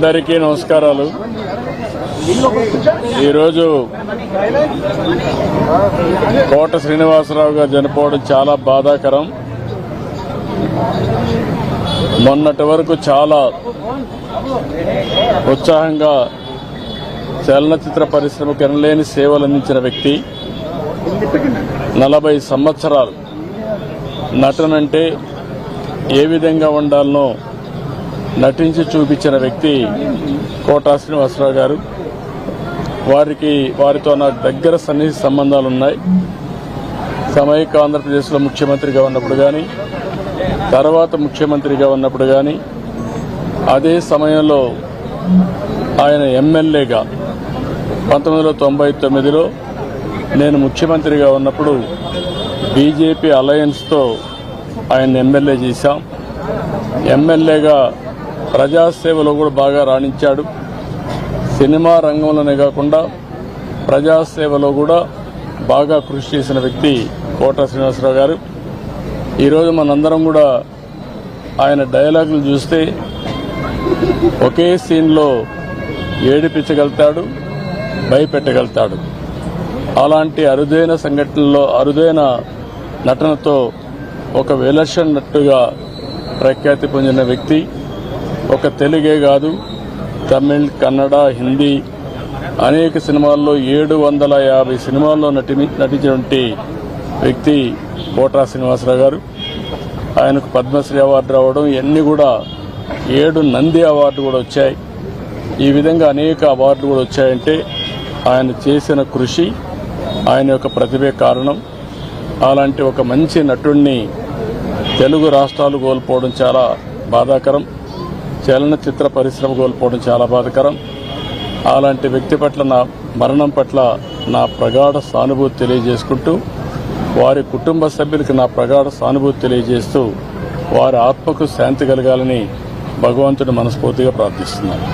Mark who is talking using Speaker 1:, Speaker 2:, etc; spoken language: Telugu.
Speaker 1: అందరికీ నమస్కారాలు. ఈరోజు కోట శ్రీనివాసరావు గారు చనిపోవడం చాలా బాధాకరం. మొన్నటి వరకు చాలా ఉత్సాహంగా చలనచిత్ర పరిశ్రమకు ఎనలేని సేవలు అందించిన వ్యక్తి. 40 సంవత్సరాలు నటనంటే ఏ విధంగా ఉండాలనో నటించి చూపించిన వ్యక్తి కోట శ్రీనివాసరావు గారు. వారితో నాకు దగ్గర సన్నిహిత సంబంధాలు ఉన్నాయి. సమైక్య ఆంధ్రప్రదేశ్లో ముఖ్యమంత్రిగా ఉన్నప్పుడు కానీ, తర్వాత ముఖ్యమంత్రిగా ఉన్నప్పుడు కానీ, అదే సమయంలో ఆయన ఎమ్మెల్యేగా 1999లో నేను ముఖ్యమంత్రిగా ఉన్నప్పుడు బీజేపీ అలయన్స్తో ఆయన ఎమ్మెల్యే చేశాం. ఎమ్మెల్యేగా ప్రజాసేవలో కూడా బాగా రాణించాడు. సినిమా రంగంలోనే కాకుండా ప్రజాసేవలో కూడా బాగా కృషి చేసిన వ్యక్తి కోట శ్రీనివాసరావు గారు. ఈరోజు మనందరం కూడా ఆయన డైలాగులు చూస్తే ఒకే సీన్లో ఏడిపించగలుగుతాడు, భయపెట్టగలుగుతాడు. అలాంటి అరుదైన సంఘటనలో అరుదైన నటనతో ఒక విలక్షణట్టుగా ప్రఖ్యాతి పొందిన వ్యక్తి. ఒక తెలుగే కాదు, తమిళ్, కన్నడ, హిందీ అనేక సినిమాల్లో 750 సినిమాల్లో నటించినటువంటి వ్యక్తి కోట శ్రీనివాసరావు గారు. ఆయనకు పద్మశ్రీ అవార్డు రావడం, ఇవన్నీ కూడా 7 నంది అవార్డు కూడా వచ్చాయి. ఈ విధంగా అనేక అవార్డులు కూడా వచ్చాయంటే ఆయన చేసిన కృషి, ఆయన యొక్క ప్రతిభే కారణం. అలాంటి ఒక మంచి నటుడిని తెలుగు రాష్ట్రాలు కోల్పోవడం చాలా బాధాకరం. చలనచిత్ర పరిశ్రమ కోల్పోవడం చాలా బాధాకరం. అలాంటి వ్యక్తి పట్ల నా మరణం పట్ల నా ప్రగాఢ సానుభూతి తెలియజేసుకుంటూ, వారి కుటుంబ సభ్యులకు నా ప్రగాఢ సానుభూతి తెలియజేస్తూ, వారి ఆత్మకు శాంతి కలగాలని భగవంతుని మనస్ఫూర్తిగా ప్రార్థిస్తున్నాను.